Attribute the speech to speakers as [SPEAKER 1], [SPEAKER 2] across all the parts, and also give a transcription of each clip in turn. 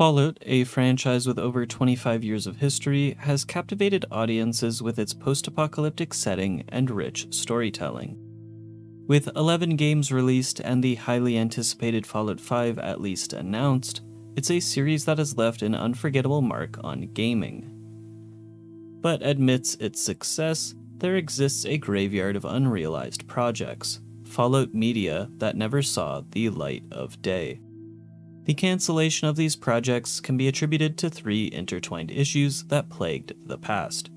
[SPEAKER 1] Fallout, a franchise with over 25 years of history, has captivated audiences with its post-apocalyptic setting and rich storytelling. With 11 games released and the highly anticipated Fallout 5 at least announced, it's a series that has left an unforgettable mark on gaming. But amidst its success, there exists a graveyard of unrealized projects, Fallout media that never saw the light of day. The cancellation of these projects can be attributed to three intertwined issues that plagued the past: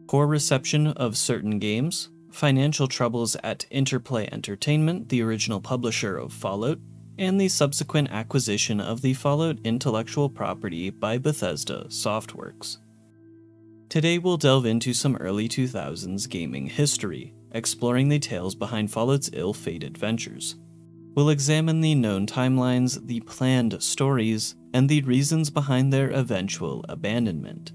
[SPEAKER 1] poor reception of certain games, financial troubles at Interplay Entertainment, the original publisher of Fallout, and the subsequent acquisition of the Fallout intellectual property by Bethesda Softworks. Today we'll delve into some early 2000s gaming history, exploring the tales behind Fallout's ill-fated ventures. We'll examine the known timelines, the planned stories, and the reasons behind their eventual abandonment.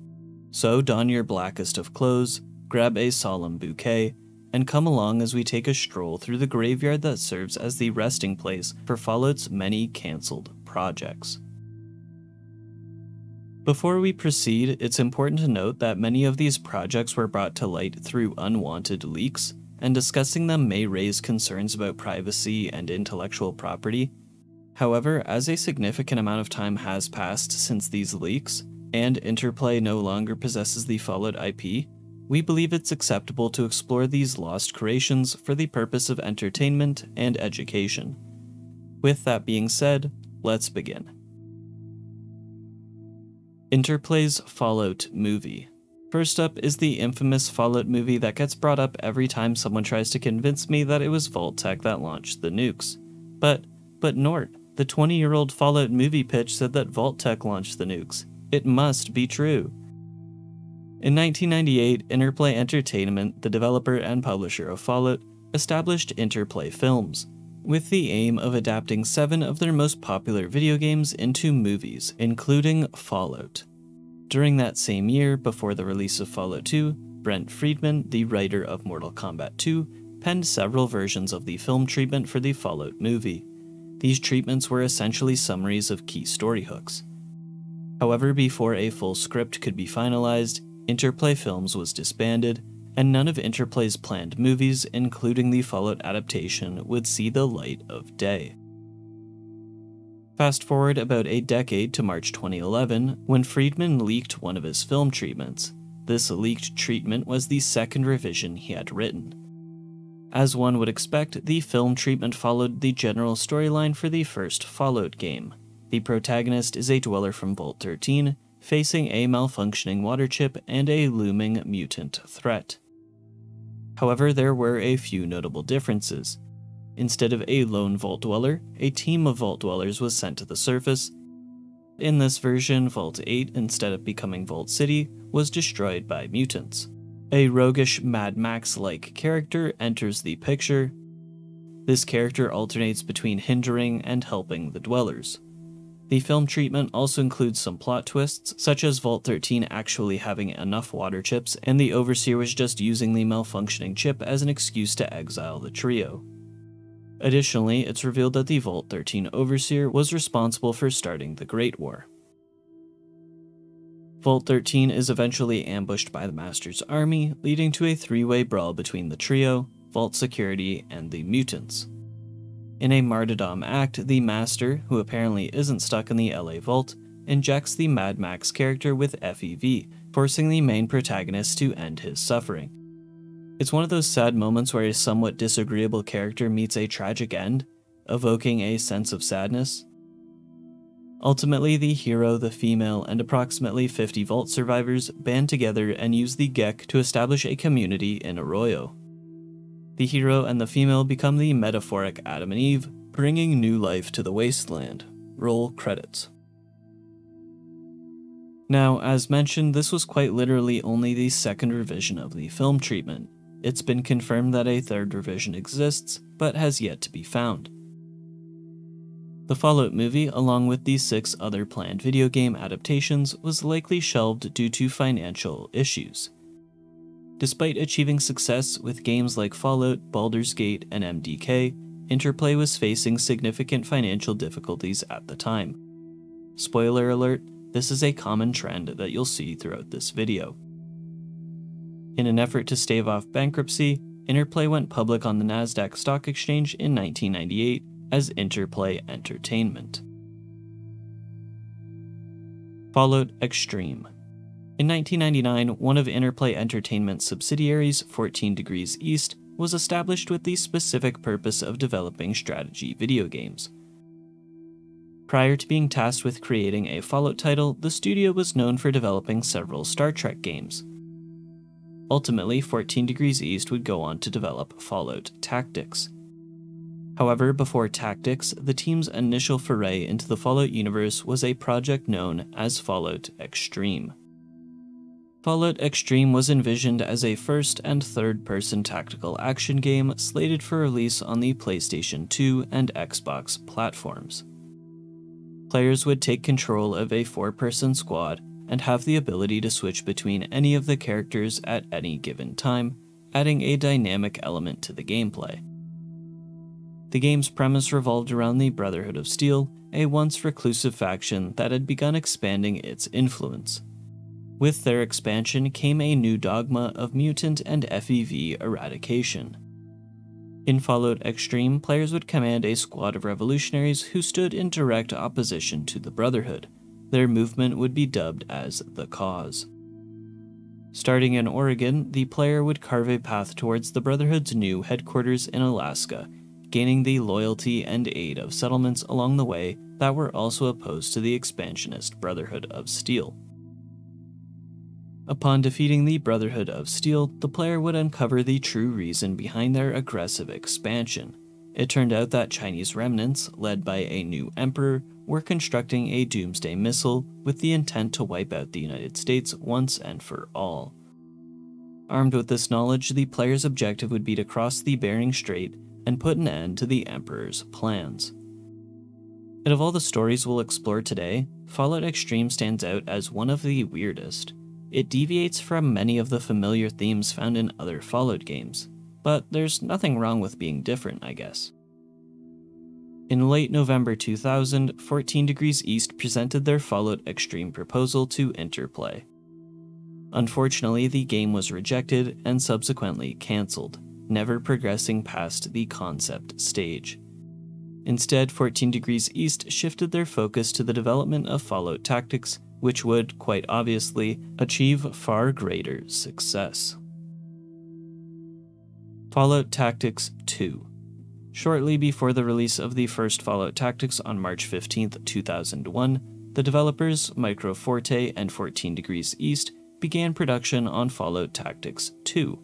[SPEAKER 1] So don your blackest of clothes, grab a solemn bouquet, and come along as we take a stroll through the graveyard that serves as the resting place for Fallout's many cancelled projects. Before we proceed, it's important to note that many of these projects were brought to light through unwanted leaks, and discussing them may raise concerns about privacy and intellectual property. However, as a significant amount of time has passed since these leaks, and Interplay no longer possesses the Fallout IP, we believe it's acceptable to explore these lost creations for the purpose of entertainment and education. With that being said, let's begin. Interplay's Fallout movie. First up is the infamous Fallout movie that gets brought up every time someone tries to convince me that it was Vault-Tec that launched the nukes. But Nort, the 20-year-old Fallout movie pitch said that Vault-Tec launched the nukes. It must be true. In 1998, Interplay Entertainment, the developer and publisher of Fallout, established Interplay Films, with the aim of adapting 7 of their most popular video games into movies, including Fallout. During that same year, before the release of Fallout 2, Brent Friedman, the writer of Mortal Kombat 2, penned several versions of the film treatment for the Fallout movie. These treatments were essentially summaries of key story hooks. However, before a full script could be finalized, Interplay Films was disbanded, and none of Interplay's planned movies, including the Fallout adaptation, would see the light of day. Fast forward about a decade to March 2011, when Friedman leaked one of his film treatments. This leaked treatment was the second revision he had written. As one would expect, the film treatment followed the general storyline for the first Fallout game. The protagonist is a dweller from Vault 13, facing a malfunctioning water chip and a looming mutant threat. However, there were a few notable differences. Instead of a lone Vault Dweller, a team of Vault Dwellers was sent to the surface. In this version, Vault 8, instead of becoming Vault City, was destroyed by mutants. A roguish Mad Max-like character enters the picture. This character alternates between hindering and helping the Dwellers. The film treatment also includes some plot twists, such as Vault 13 actually having enough water chips, and the Overseer was just using the malfunctioning chip as an excuse to exile the trio. Additionally, it's revealed that the Vault 13 Overseer was responsible for starting the Great War. Vault 13 is eventually ambushed by the Master's army, leading to a three-way brawl between the trio, Vault Security, and the mutants. In a martyrdom act, the Master, who apparently isn't stuck in the LA Vault, injects the Mad Max character with FEV, forcing the main protagonist to end his suffering. It's one of those sad moments where a somewhat disagreeable character meets a tragic end, evoking a sense of sadness. Ultimately, the hero, the female, and approximately 50 Vault survivors band together and use the GEC to establish a community in Arroyo. The hero and the female become the metaphoric Adam and Eve, bringing new life to the wasteland. Roll credits. Now, as mentioned, this was quite literally only the second revision of the film treatment. It's been confirmed that a third revision exists, but has yet to be found. The Fallout movie, along with the 6 other planned video game adaptations, was likely shelved due to financial issues. Despite achieving success with games like Fallout, Baldur's Gate, and MDK, Interplay was facing significant financial difficulties at the time. Spoiler alert, this is a common trend that you'll see throughout this video. In an effort to stave off bankruptcy, Interplay went public on the Nasdaq Stock Exchange in 1998 as Interplay Entertainment. Fallout Extreme. In 1999, one of Interplay Entertainment's subsidiaries, 14 Degrees East, was established with the specific purpose of developing strategy video games. Prior to being tasked with creating a Fallout title, the studio was known for developing several Star Trek games. Ultimately, 14 Degrees East would go on to develop Fallout Tactics. However, before Tactics, the team's initial foray into the Fallout universe was a project known as Fallout Extreme. Fallout Extreme was envisioned as a first- and third-person tactical action game slated for release on the PlayStation 2 and Xbox platforms. Players would take control of a 4-person squad and have the ability to switch between any of the characters at any given time, adding a dynamic element to the gameplay. The game's premise revolved around the Brotherhood of Steel, a once reclusive faction that had begun expanding its influence. With their expansion came a new dogma of mutant and FEV eradication. In Fallout Extreme, players would command a squad of revolutionaries who stood in direct opposition to the Brotherhood. Their movement would be dubbed as the Cause. Starting in Oregon, the player would carve a path towards the Brotherhood's new headquarters in Alaska, gaining the loyalty and aid of settlements along the way that were also opposed to the expansionist Brotherhood of Steel. Upon defeating the Brotherhood of Steel, the player would uncover the true reason behind their aggressive expansion. It turned out that Chinese remnants, led by a new emperor, were constructing a doomsday missile with the intent to wipe out the United States once and for all. Armed with this knowledge, the player's objective would be to cross the Bering Strait and put an end to the Emperor's plans. Out of all the stories we'll explore today, Fallout Extreme stands out as one of the weirdest. It deviates from many of the familiar themes found in other Fallout games, but there's nothing wrong with being different, I guess. In late November 2000, 14 Degrees East presented their Fallout Extreme proposal to Interplay. Unfortunately, the game was rejected and subsequently cancelled, never progressing past the concept stage. Instead, 14 Degrees East shifted their focus to the development of Fallout Tactics, which would, quite obviously, achieve far greater success. Fallout Tactics 2. Shortly before the release of the first Fallout Tactics on March 15, 2001, the developers Micro Forte and 14 Degrees East began production on Fallout Tactics 2.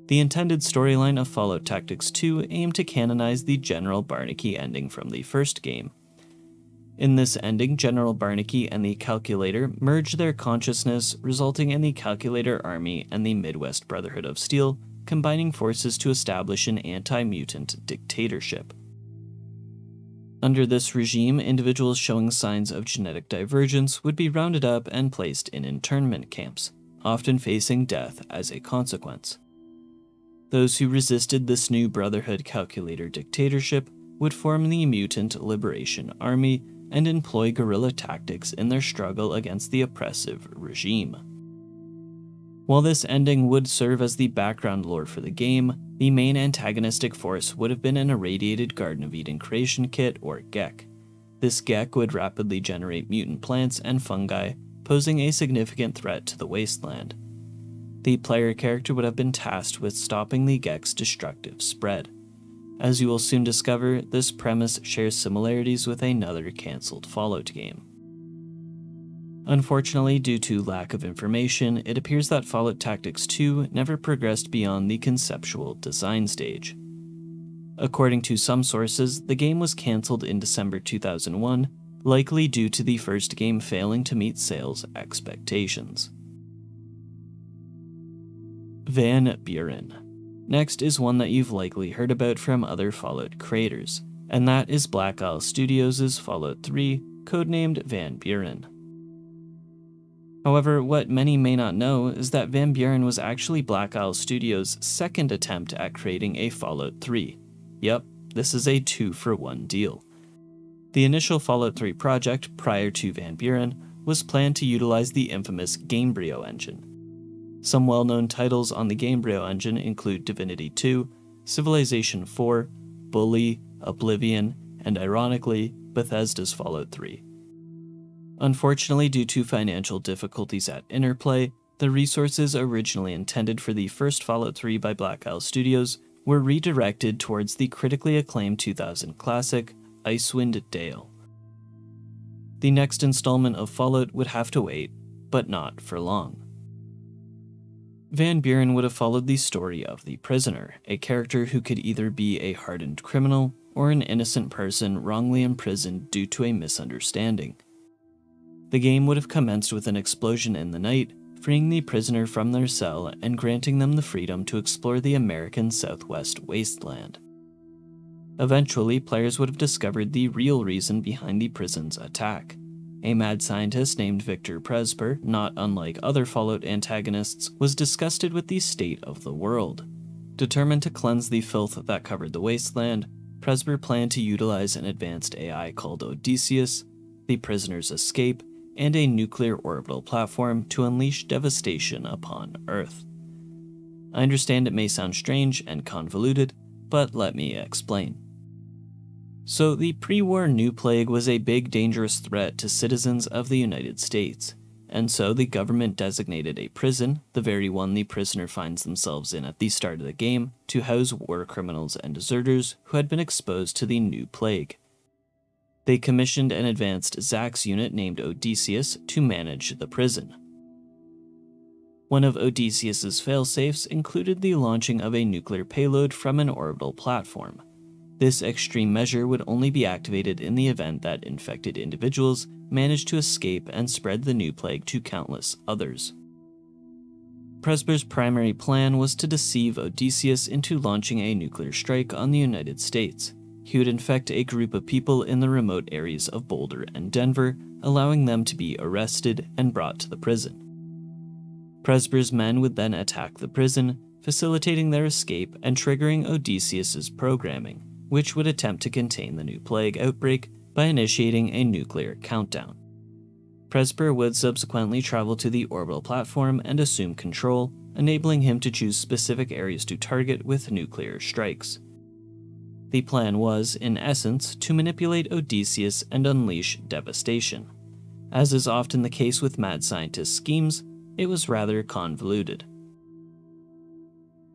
[SPEAKER 1] The intended storyline of Fallout Tactics 2 aimed to canonize the General Barnaky ending from the first game. In this ending, General Barnaky and the Calculator merged their consciousness, resulting in the Calculator Army and the Midwest Brotherhood of Steel combining forces to establish an anti-mutant dictatorship. Under this regime, individuals showing signs of genetic divergence would be rounded up and placed in internment camps, often facing death as a consequence. Those who resisted this new Brotherhood Calculator dictatorship would form the Mutant Liberation Army and employ guerrilla tactics in their struggle against the oppressive regime. While this ending would serve as the background lore for the game, the main antagonistic force would have been an irradiated Garden of Eden creation kit, or GECK. This GECK would rapidly generate mutant plants and fungi, posing a significant threat to the wasteland. The player character would have been tasked with stopping the GECK's destructive spread. As you will soon discover, this premise shares similarities with another cancelled Fallout game. Unfortunately, due to lack of information, it appears that Fallout Tactics 2 never progressed beyond the conceptual design stage. According to some sources, the game was cancelled in December 2001, likely due to the first game failing to meet sales expectations. Van Buren. Next is one that you've likely heard about from other Fallout creators, and that is Black Isle Studios' Fallout 3, codenamed Van Buren. However, what many may not know is that Van Buren was actually Black Isle Studios' second attempt at creating a Fallout 3. Yep, this is a 2-for-1 deal. The initial Fallout 3 project, prior to Van Buren, was planned to utilize the infamous Gamebryo engine. Some well-known titles on the Gamebryo engine include Divinity 2, Civilization 4, Bully, Oblivion, and ironically, Bethesda's Fallout 3. Unfortunately, due to financial difficulties at Interplay, the resources originally intended for the first Fallout 3 by Black Isle Studios were redirected towards the critically acclaimed 2000 classic, Icewind Dale. The next installment of Fallout would have to wait, but not for long. Van Buren would have followed the story of the Prisoner, a character who could either be a hardened criminal or an innocent person wrongly imprisoned due to a misunderstanding. The game would have commenced with an explosion in the night, freeing the prisoner from their cell and granting them the freedom to explore the American Southwest wasteland. Eventually, players would have discovered the real reason behind the prison's attack. A mad scientist named Victor Presper, not unlike other Fallout antagonists, was disgusted with the state of the world. Determined to cleanse the filth that covered the wasteland, Presper planned to utilize an advanced AI called Odysseus, the prisoner's escape, and a nuclear orbital platform to unleash devastation upon Earth. I understand it may sound strange and convoluted, but let me explain. So, the pre-war New Plague was a big dangerous threat to citizens of the United States, and so the government designated a prison, the very one the prisoner finds themselves in at the start of the game, to house war criminals and deserters who had been exposed to the New Plague. They commissioned an advanced Zax unit named Odysseus to manage the prison. One of Odysseus's failsafes included the launching of a nuclear payload from an orbital platform. This extreme measure would only be activated in the event that infected individuals managed to escape and spread the New Plague to countless others. Presper's primary plan was to deceive Odysseus into launching a nuclear strike on the United States. He would infect a group of people in the remote areas of Boulder and Denver, allowing them to be arrested and brought to the prison. Presper's men would then attack the prison, facilitating their escape and triggering Odysseus's programming, which would attempt to contain the New Plague outbreak by initiating a nuclear countdown. Presper would subsequently travel to the orbital platform and assume control, enabling him to choose specific areas to target with nuclear strikes. The plan was, in essence, to manipulate Odysseus and unleash devastation. As is often the case with mad scientist schemes, it was rather convoluted.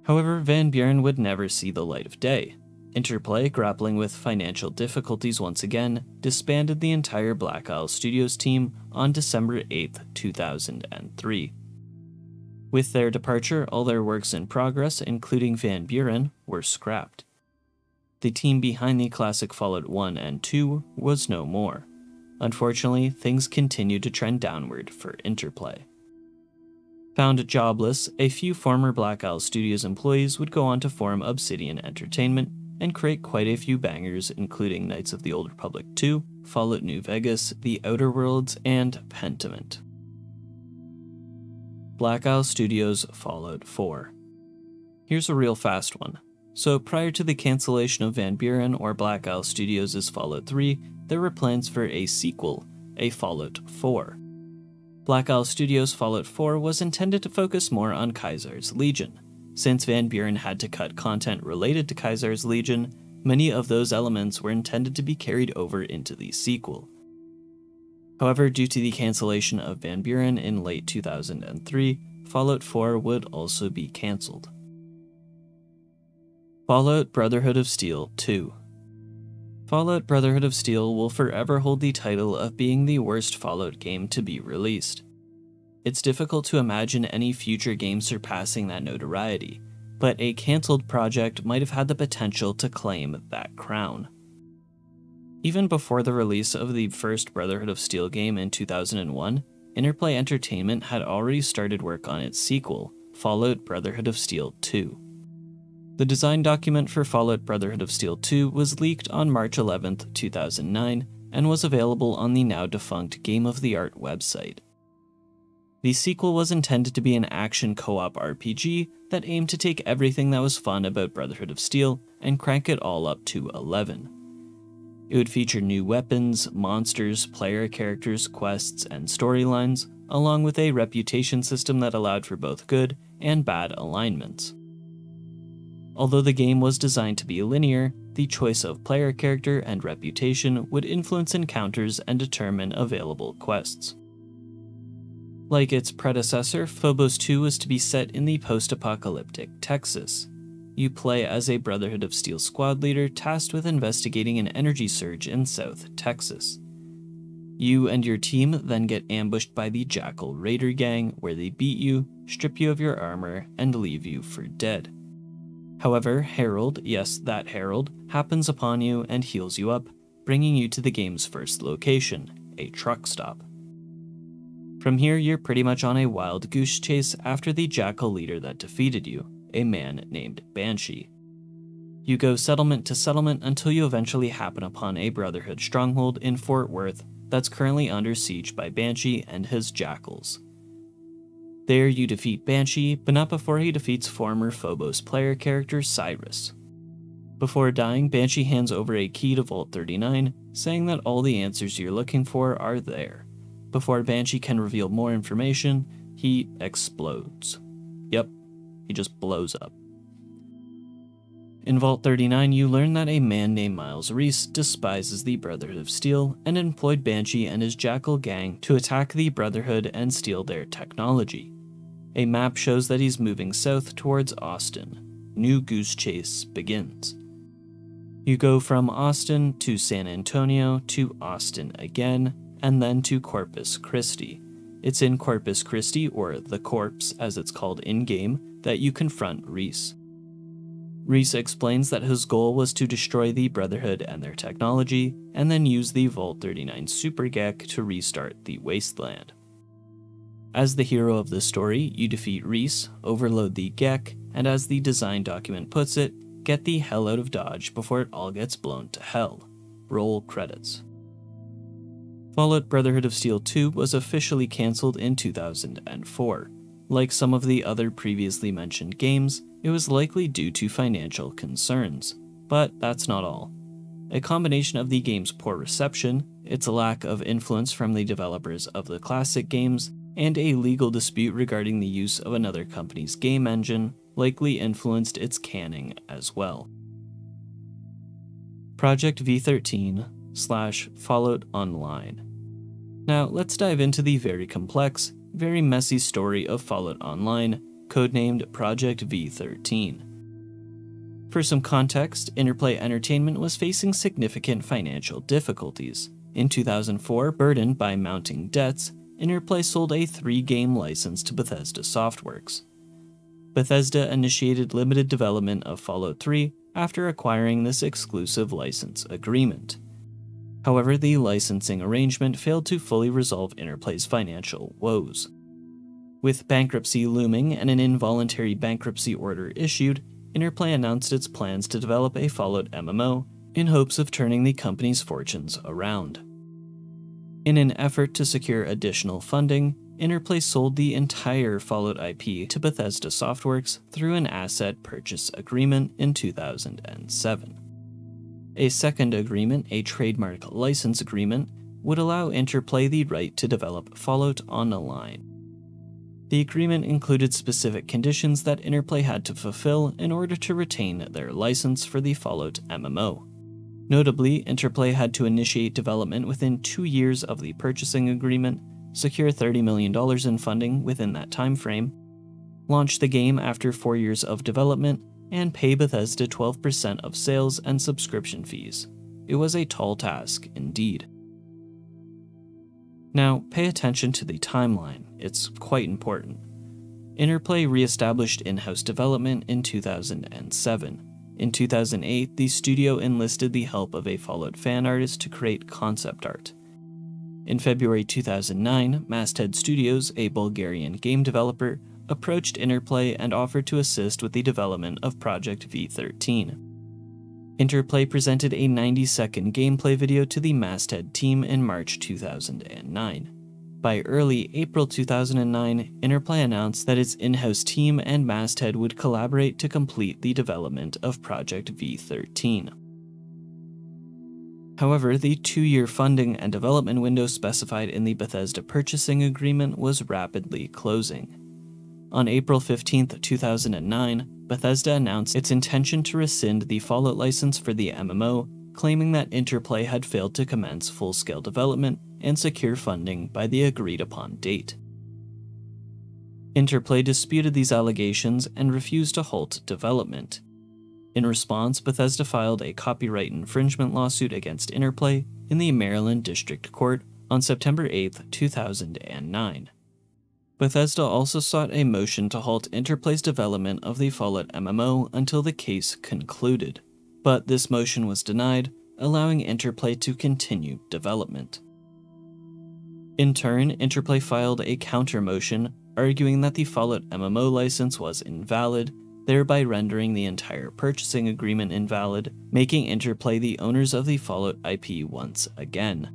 [SPEAKER 1] However, Van Buren would never see the light of day. Interplay, grappling with financial difficulties once again, disbanded the entire Black Isle Studios team on December 8, 2003. With their departure, all their works in progress, including Van Buren, were scrapped. The team behind the classic Fallout 1 and 2 was no more. Unfortunately, things continued to trend downward for Interplay. Found jobless, a few former Black Isle Studios employees would go on to form Obsidian Entertainment and create quite a few bangers, including Knights of the Old Republic 2, Fallout New Vegas, The Outer Worlds, and Pentiment. Black Isle Studios Fallout 4. Here's a real fast one. So prior to the cancellation of Van Buren or Black Isle Studios' Fallout 3, there were plans for a sequel, a Fallout 4. Black Isle Studios' Fallout 4 was intended to focus more on Caesar's Legion. Since Van Buren had to cut content related to Caesar's Legion, many of those elements were intended to be carried over into the sequel. However, due to the cancellation of Van Buren in late 2003, Fallout 4 would also be cancelled. Fallout Brotherhood of Steel 2. Fallout Brotherhood of Steel will forever hold the title of being the worst Fallout game to be released. It's difficult to imagine any future game surpassing that notoriety, but a cancelled project might have had the potential to claim that crown. Even before the release of the first Brotherhood of Steel game in 2001, Interplay Entertainment had already started work on its sequel, Fallout Brotherhood of Steel 2. The design document for Fallout Brotherhood of Steel 2 was leaked on March 11, 2009, and was available on the now-defunct Game of the Art website. The sequel was intended to be an action co-op RPG that aimed to take everything that was fun about Brotherhood of Steel and crank it all up to 11. It would feature new weapons, monsters, player characters, quests, and storylines, along with a reputation system that allowed for both good and bad alignments. Although the game was designed to be linear, the choice of player character and reputation would influence encounters and determine available quests. Like its predecessor, Phobos 2 was to be set in the post-apocalyptic Texas. You play as a Brotherhood of Steel squad leader tasked with investigating an energy surge in South Texas. You and your team then get ambushed by the Jackal Raider gang, where they beat you, strip you of your armor, and leave you for dead. However, Harold, yes, that Harold, happens upon you and heals you up, bringing you to the game's first location, a truck stop. From here, you're pretty much on a wild goose chase after the Jackal leader that defeated you, a man named Banshee. You go settlement to settlement until you eventually happen upon a Brotherhood stronghold in Fort Worth that's currently under siege by Banshee and his Jackals. There you defeat Banshee, but not before he defeats former Phobos player character Cyrus. Before dying, Banshee hands over a key to Vault 39, saying that all the answers you're looking for are there. Before Banshee can reveal more information, he explodes. Yep, he just blows up. In Vault 39, you learn that a man named Miles Reese despises the Brotherhood of Steel and employed Banshee and his Jackal gang to attack the Brotherhood and steal their technology. A map shows that he's moving south towards Austin. New goose chase begins. You go from Austin to San Antonio to Austin again, and then to Corpus Christi. It's in Corpus Christi, or the Corpse as it's called in-game, that you confront Reese. Reese explains that his goal was to destroy the Brotherhood and their technology, and then use the Vault 39 Super Gek to restart the Wasteland. As the hero of the story, you defeat Reese, overload the Gek, and as the design document puts it, get the hell out of Dodge before it all gets blown to hell. Roll credits. Fallout Brotherhood of Steel 2 was officially cancelled in 2004. Like some of the other previously mentioned games, it was likely due to financial concerns. But that's not all. A combination of the game's poor reception, its lack of influence from the developers of the classic games, and a legal dispute regarding the use of another company's game engine likely influenced its canning as well. Project V13/Fallout Online. Now let's dive into the very complex, very messy story of Fallout Online, codenamed Project V13. For some context, Interplay Entertainment was facing significant financial difficulties. In 2004, burdened by mounting debts, Interplay sold a 3-game license to Bethesda Softworks. Bethesda initiated limited development of Fallout 3 after acquiring this exclusive license agreement. However, the licensing arrangement failed to fully resolve Interplay's financial woes. With bankruptcy looming and an involuntary bankruptcy order issued, Interplay announced its plans to develop a Fallout MMO in hopes of turning the company's fortunes around. In an effort to secure additional funding, Interplay sold the entire Fallout IP to Bethesda Softworks through an asset purchase agreement in 2007. A second agreement, a trademark license agreement, would allow Interplay the right to develop Fallout Online. The agreement included specific conditions that Interplay had to fulfill in order to retain their license for the Fallout MMO. Notably, Interplay had to initiate development within 2 years of the purchasing agreement, secure $30 million in funding within that time frame, launch the game after 4 years of development, and pay Bethesda 12% of sales and subscription fees. It was a tall task indeed. Now, pay attention to the timeline, it's quite important. Interplay re-established in-house development in 2007. In 2008, the studio enlisted the help of a Fallout fan artist to create concept art. In February 2009, Masthead Studios, a Bulgarian game developer, approached Interplay and offered to assist with the development of Project V13. Interplay presented a 90-second gameplay video to the Masthead team in March 2009. By early April 2009, Interplay announced that its in-house team and Masthead would collaborate to complete the development of Project V13. However, the 2-year funding and development window specified in the Bethesda purchasing agreement was rapidly closing. On April 15, 2009, Bethesda announced its intention to rescind the Fallout license for the MMO, claiming that Interplay had failed to commence full-scale development and secure funding by the agreed-upon date. Interplay disputed these allegations and refused to halt development. In response, Bethesda filed a copyright infringement lawsuit against Interplay in the Maryland District Court on September 8, 2009. Bethesda also sought a motion to halt Interplay's development of the Fallout MMO until the case concluded, but this motion was denied, allowing Interplay to continue development. In turn, Interplay filed a counter-motion arguing that the Fallout MMO license was invalid, thereby rendering the entire purchasing agreement invalid, making Interplay the owners of the Fallout IP once again.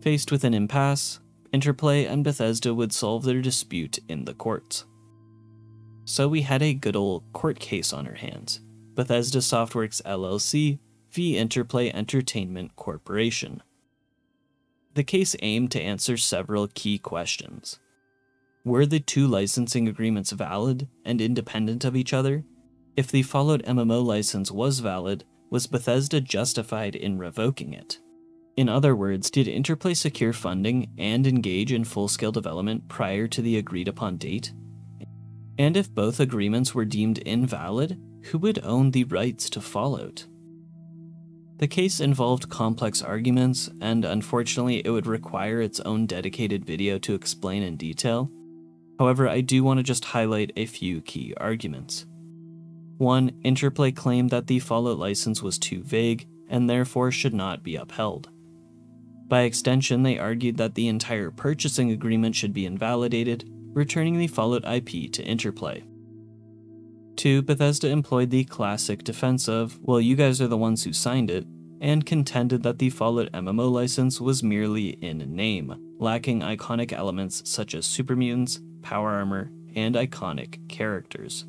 [SPEAKER 1] Faced with an impasse, Interplay and Bethesda would solve their dispute in the courts. So we had a good old court case on our hands. Bethesda Softworks LLC v. Interplay Entertainment Corporation. The case aimed to answer several key questions. Were the two licensing agreements valid and independent of each other? If the Fallout MMO license was valid, was Bethesda justified in revoking it? In other words, did Interplay secure funding and engage in full-scale development prior to the agreed-upon date? And if both agreements were deemed invalid, who would own the rights to Fallout? The case involved complex arguments, and unfortunately it would require its own dedicated video to explain in detail. However, I do want to just highlight a few key arguments. 1. Interplay claimed that the Fallout license was too vague, and therefore should not be upheld. By extension, they argued that the entire purchasing agreement should be invalidated, returning the Fallout IP to Interplay. 2. Bethesda employed the classic defense of, well, you guys are the ones who signed it, and contended that the Fallout MMO license was merely in name, lacking iconic elements such as super mutants, power armor, and iconic characters.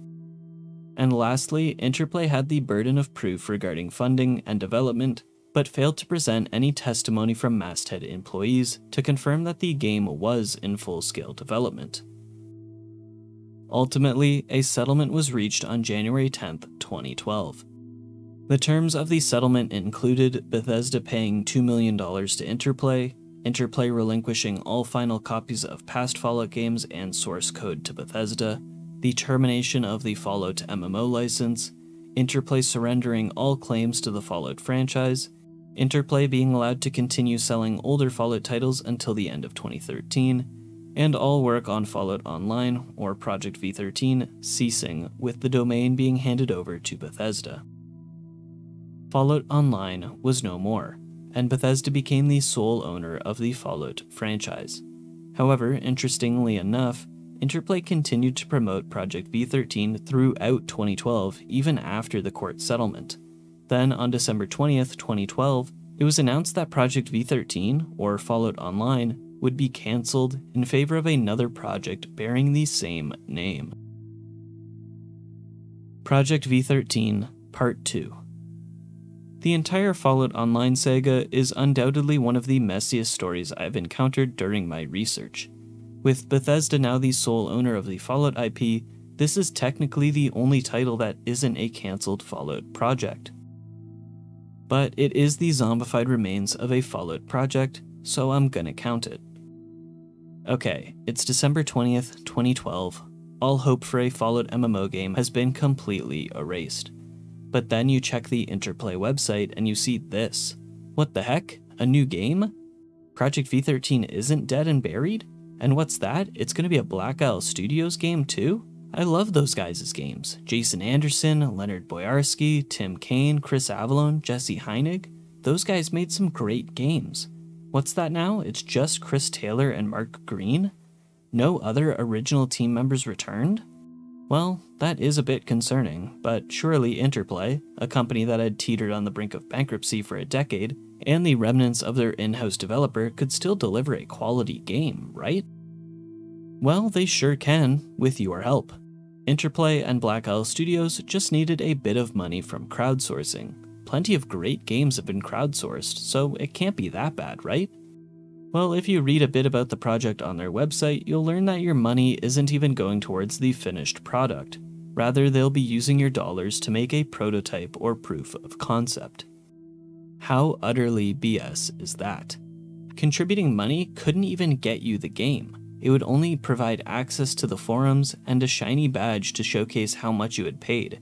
[SPEAKER 1] And lastly, Interplay had the burden of proof regarding funding and development, but failed to present any testimony from Masthead employees to confirm that the game was in full-scale development. Ultimately, a settlement was reached on January 10, 2012. The terms of the settlement included Bethesda paying $2 million to Interplay, Interplay relinquishing all final copies of past Fallout games and source code to Bethesda, the termination of the Fallout MMO license, Interplay surrendering all claims to the Fallout franchise, Interplay being allowed to continue selling older Fallout titles until the end of 2013, and all work on Fallout Online, or Project V13, ceasing, with the domain being handed over to Bethesda. Fallout Online was no more, and Bethesda became the sole owner of the Fallout franchise. However, interestingly enough, Interplay continued to promote Project V13 throughout 2012, even after the court settlement. Then, on December 20th, 2012, it was announced that Project V13, or Fallout Online, would be cancelled in favor of another project bearing the same name. Project V13, Part 2. The entire Fallout Online saga is undoubtedly one of the messiest stories I've encountered during my research. With Bethesda now the sole owner of the Fallout IP, this is technically the only title that isn't a cancelled Fallout project. But it is the zombified remains of a Fallout project, so I'm gonna count it. Okay, it's December 20th, 2012. All hope for a Fallout MMO game has been completely erased. But then you check the Interplay website and you see this. What the heck? A new game? Project V13 isn't dead and buried? And what's that? It's gonna be a Black Isle Studios game too? I love those guys' games. Jason Anderson, Leonard Boyarsky, Tim Kaine, Chris Avallone, Jesse Heinig. Those guys made some great games. What's that now? It's just Chris Taylor and Mark Green? No other original team members returned? Well, that is a bit concerning, but surely Interplay, a company that had teetered on the brink of bankruptcy for a decade, and the remnants of their in-house developer could still deliver a quality game, right? Well, they sure can, with your help. Interplay and Black Isle Studios just needed a bit of money from crowdsourcing, plenty of great games have been crowdsourced, so it can't be that bad, right? Well, if you read a bit about the project on their website, you'll learn that your money isn't even going towards the finished product. Rather, they'll be using your dollars to make a prototype or proof of concept. How utterly BS is that? Contributing money couldn't even get you the game. It would only provide access to the forums and a shiny badge to showcase how much you had paid.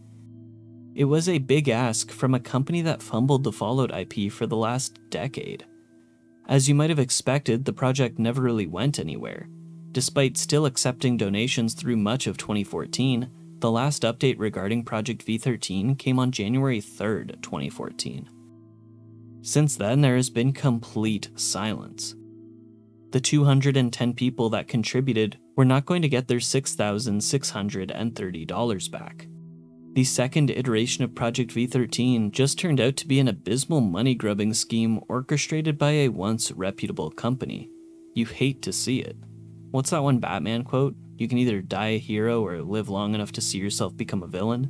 [SPEAKER 1] It was a big ask from a company that fumbled the Fallout IP for the last decade. As you might have expected, the project never really went anywhere. Despite still accepting donations through much of 2014, the last update regarding Project V13 came on January 3rd, 2014. Since then, there has been complete silence. The 210 people that contributed were not going to get their $6,630 back. The second iteration of Project V13 just turned out to be an abysmal money-grubbing scheme orchestrated by a once reputable company. You hate to see it. What's that one Batman quote? You can either die a hero or live long enough to see yourself become a villain?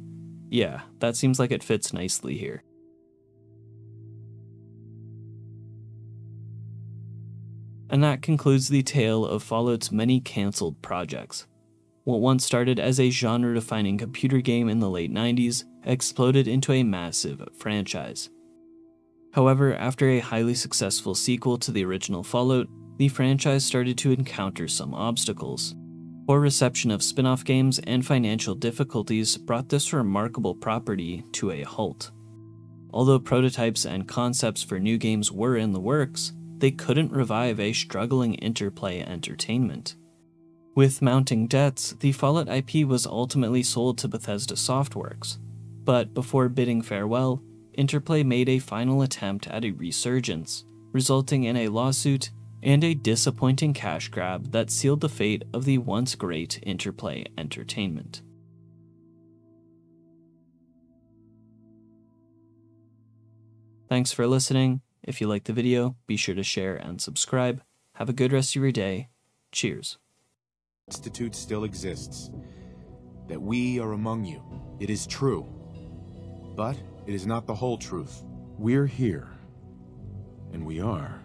[SPEAKER 1] Yeah, that seems like it fits nicely here. And that concludes the tale of Fallout's many cancelled projects. What once started as a genre-defining computer game in the late 90s exploded into a massive franchise. However, after a highly successful sequel to the original Fallout, the franchise started to encounter some obstacles. Poor reception of spin-off games and financial difficulties brought this remarkable property to a halt. Although prototypes and concepts for new games were in the works, they couldn't revive a struggling Interplay entertainment. With mounting debts, the Fallout IP was ultimately sold to Bethesda Softworks, but before bidding farewell, Interplay made a final attempt at a resurgence, resulting in a lawsuit and a disappointing cash grab that sealed the fate of the once great Interplay entertainment. Thanks for listening. If you liked the video, be sure to share and subscribe. Have a good rest of your day. Cheers.
[SPEAKER 2] Institute still exists. That we are among you. It is true. But it is not the whole truth. We're here. And we are